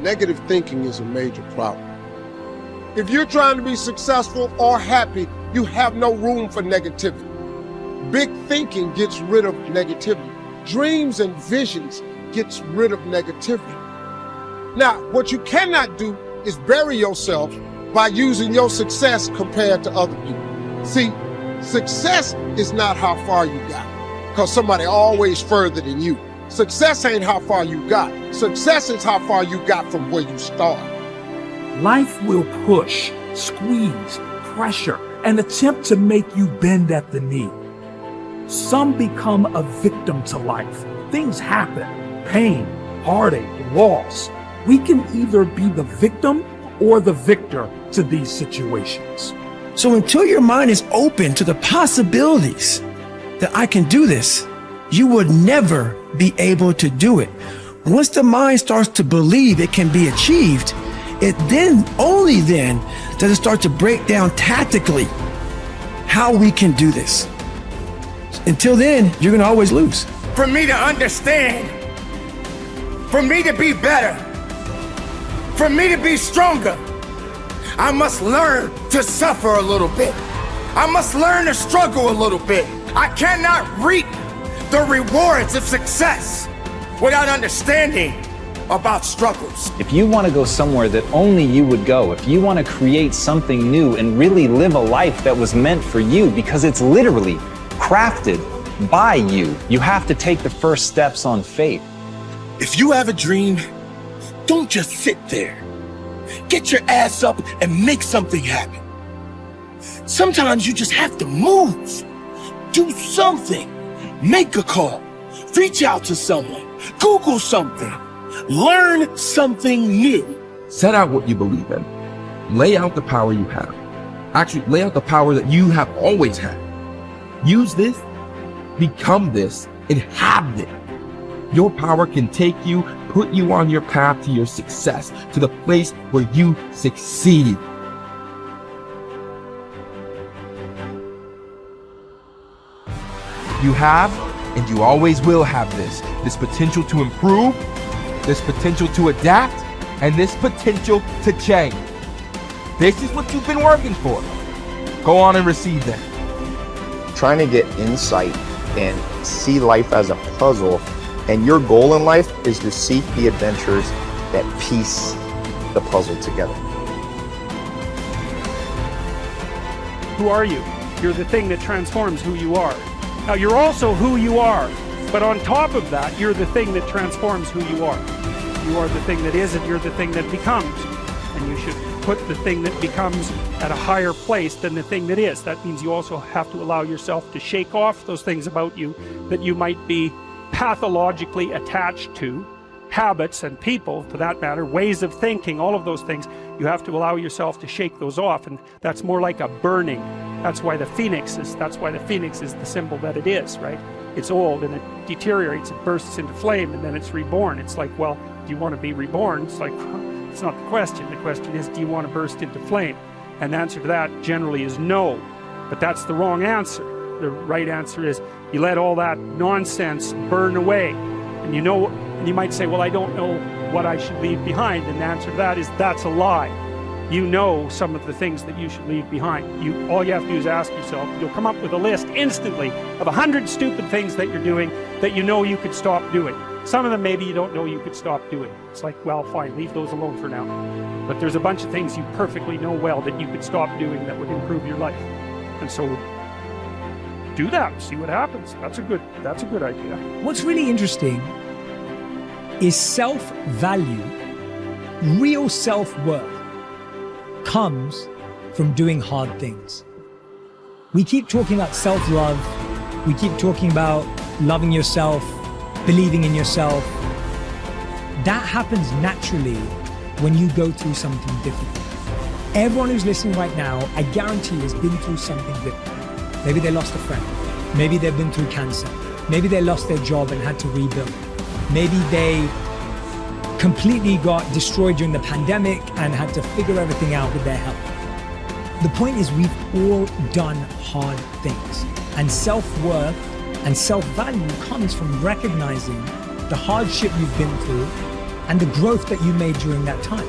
negative thinking is a major problem. If you're trying to be successful or happy, you have no room for negativity. Big thinking gets rid of negativity. Dreams and visions gets rid of negativity. Now, what you cannot do is bury yourself by using your success compared to other people. See, success is not how far you got, because somebody always further than you. Success ain't how far you got. Success is how far you got from where you started. Life will push, squeeze, pressure, and attempt to make you bend at the knee. Some become a victim to life. Things happen. Pain, heartache, loss. We can either be the victim or the victor to these situations. So until your mind is open to the possibilities that I can do this, you would never be able to do it. Once the mind starts to believe it can be achieved, it then, only then, does it start to break down tactically how we can do this. Until then, you're gonna always lose. For me to understand, for me to be better, for me to be stronger, I must learn to suffer a little bit. I must learn to struggle a little bit. I cannot reap the rewards of success without understanding about struggles. If you want to go somewhere that only you would go, if you want to create something new and really live a life that was meant for you, because it's literally crafted by you, you have to take the first steps on faith. If you have a dream, don't just sit there. Get your ass up and make something happen. Sometimes you just have to move. Do something. Make a call. Reach out to someone. Google something. Learn something new. Set out what you believe in. Lay out the power you have. Actually, lay out the power that you have always had. Use this, become this, and have it. Your power can take you, put you on your path to your success, to the place where you succeed. You have, and you always will have this potential to improve, this potential to adapt, and this potential to change. This is what you've been working for. Go on and receive that. Trying to get insight and see life as a puzzle, and your goal in life is to seek the adventures that piece the puzzle together. Who are you? You're the thing that transforms who you are. Now, you're also who you are, but on top of that, you're the thing that transforms who you are. You are the thing that is, and you're the thing that becomes. And you should put the thing that becomes at a higher place than the thing that is. That means you also have to allow yourself to shake off those things about you that you might be pathologically attached to, habits and people, for that matter, ways of thinking, all of those things. You have to allow yourself to shake those off, and that's more like a burning. That's why the phoenix is the symbol that it is, right? It's old and it deteriorates, it bursts into flame, and then it's reborn. It's like, well, do you want to be reborn? It's like, it's not the question. The question is, do you want to burst into flame? And the answer to that generally is no. But that's the wrong answer. The right answer is, you let all that nonsense burn away. And you might say, well, I don't know what I should leave behind. And the answer to that is, that's a lie. You know some of the things that you should leave behind. All you have to do is ask yourself. You'll come up with a list instantly of 100 stupid things that you're doing that you know you could stop doing. Some of them maybe you don't know you could stop doing. It's like, well, fine, leave those alone for now. But there's a bunch of things you perfectly know well that you could stop doing that would improve your life. And so do that, see what happens. That's a good idea. What's really interesting is self-value, real self-worth comes from doing hard things. We keep talking about self-love. We keep talking about loving yourself, believing in yourself. That happens naturally when you go through something difficult. Everyone who's listening right now, I guarantee has been through something difficult. Maybe they lost a friend. Maybe they've been through cancer. Maybe they lost their job and had to rebuild. Maybe they completely got destroyed during the pandemic and had to figure everything out with their health. The point is, we've all done hard things, and self-worth and self-value comes from recognizing the hardship you've been through and the growth that you made during that time.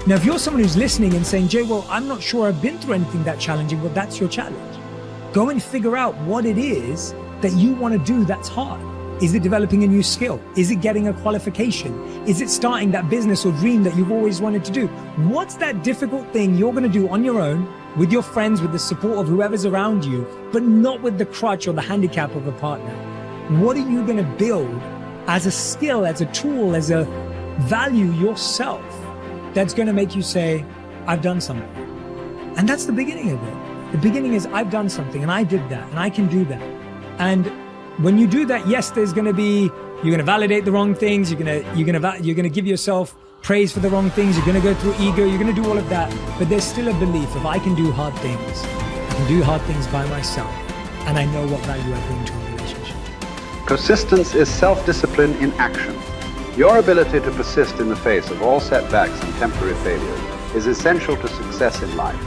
Now, if you're someone who's listening and saying, Jay, well, I'm not sure I've been through anything that challenging, well, that's your challenge. Go and figure out what it is that you want to do that's hard. Is it developing a new skill? Is it getting a qualification? Is it starting that business or dream that you've always wanted to do? What's that difficult thing you're going to do on your own, with your friends, with the support of whoever's around you, but not with the crutch or the handicap of a partner? What are you going to build as a skill, as a tool, as a value yourself that's going to make you say, I've done something? And that's the beginning of it. The beginning is, I've done something and I did that and I can do that. And when you do that, yes, there's going to be, you're going to validate the wrong things. You're going to give yourself praise for the wrong things. You're going to go through ego. You're going to do all of that. But there's still a belief of, I can do hard things. I can do hard things by myself. And I know what value I bring to a relationship. Persistence is self-discipline in action. Your ability to persist in the face of all setbacks and temporary failures is essential to success in life.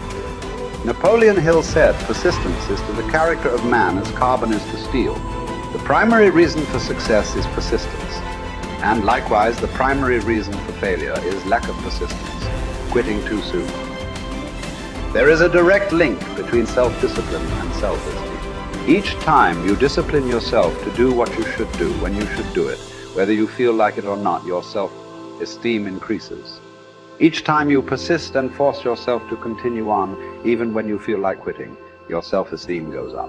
Napoleon Hill said, persistence is to the character of man as carbon is to steel. The primary reason for success is persistence. And likewise, the primary reason for failure is lack of persistence, quitting too soon. There is a direct link between self-discipline and self-esteem. Each time you discipline yourself to do what you should do when you should do it, whether you feel like it or not, your self-esteem increases. Each time you persist and force yourself to continue on, even when you feel like quitting, your self-esteem goes up.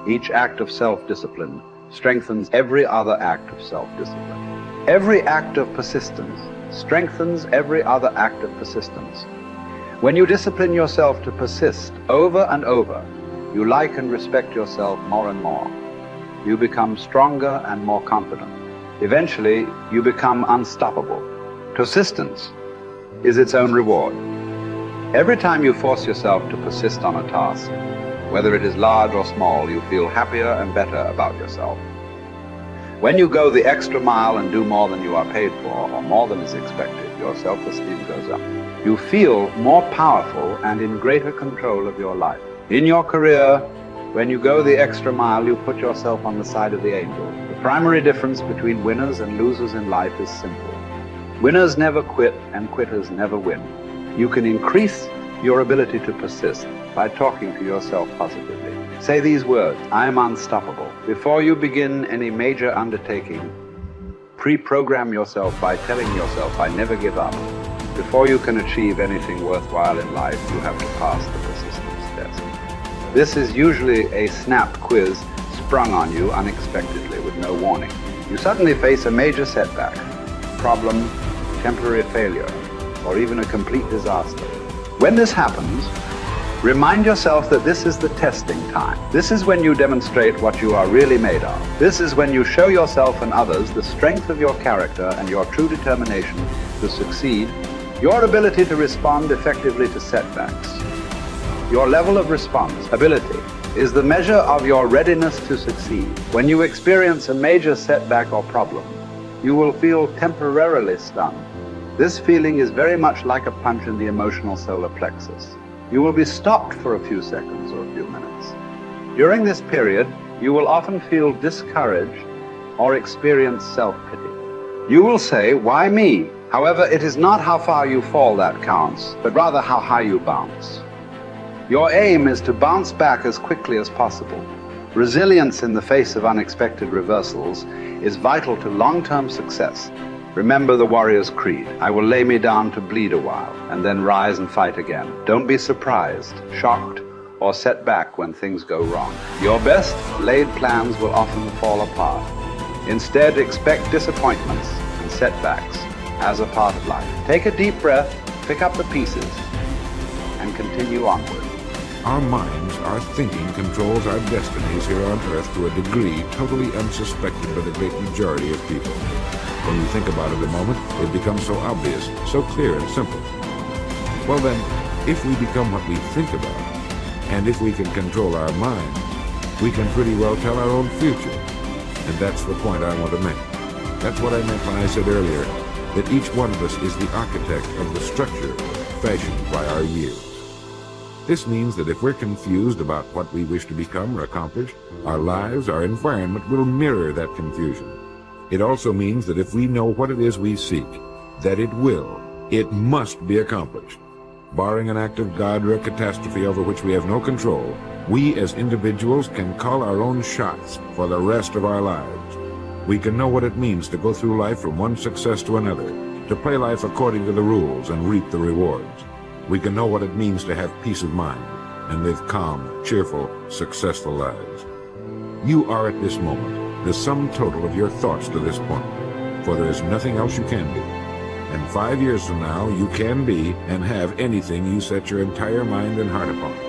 Each act of self-discipline strengthens every other act of self-discipline. Every act of persistence strengthens every other act of persistence. When you discipline yourself to persist over and over, you like and respect yourself more and more. You become stronger and more confident. Eventually, you become unstoppable. Persistence is its own reward. Every time you force yourself to persist on a task, whether it is large or small, you feel happier and better about yourself. When you go the extra mile and do more than you are paid for, or more than is expected, your self-esteem goes up. You feel more powerful and in greater control of your life. In your career, when you go the extra mile, you put yourself on the side of the angel. The primary difference between winners and losers in life is simple. Winners never quit and quitters never win. You can increase your ability to persist by talking to yourself positively. Say these words, I am unstoppable. Before you begin any major undertaking, pre-program yourself by telling yourself, I never give up. Before you can achieve anything worthwhile in life, you have to pass the persistence test. This is usually a snap quiz sprung on you unexpectedly with no warning. You suddenly face a major setback, problem, temporary failure, or even a complete disaster. When this happens, remind yourself that this is the testing time. This is when you demonstrate what you are really made of. This is when you show yourself and others the strength of your character and your true determination to succeed, your ability to respond effectively to setbacks. Your level of response, ability, is the measure of your readiness to succeed. When you experience a major setback or problem, you will feel temporarily stunned. This feeling is very much like a punch in the emotional solar plexus. You will be stopped for a few seconds or a few minutes. During this period, you will often feel discouraged or experience self-pity. You will say, why me? However, it is not how far you fall that counts, but rather how high you bounce. Your aim is to bounce back as quickly as possible. Resilience in the face of unexpected reversals is vital to long-term success. Remember the warrior's creed. I will lay me down to bleed a while and then rise and fight again. Don't be surprised, shocked, or set back when things go wrong. Your best laid plans will often fall apart. Instead, expect disappointments and setbacks as a part of life. Take a deep breath, pick up the pieces, and continue onward. Our minds, our thinking controls our destinies here on Earth to a degree totally unsuspected by the great majority of people. When you think about it a moment, it becomes so obvious, so clear and simple. Well then, if we become what we think about, and if we can control our minds, we can pretty well tell our own future. And that's the point I want to make. That's what I meant when I said earlier that each one of us is the architect of the structure fashioned by our years. This means that if we're confused about what we wish to become or accomplish, our lives, our environment will mirror that confusion. It also means that if we know what it is we seek, that it must be accomplished. Barring an act of God or a catastrophe over which we have no control, we as individuals can call our own shots for the rest of our lives. We can know what it means to go through life from one success to another, to play life according to the rules and reap the rewards. We can know what it means to have peace of mind and live calm, cheerful, successful lives. You are at this moment the sum total of your thoughts to this point, for there is nothing else you can be. And 5 years from now, you can be and have anything you set your entire mind and heart upon.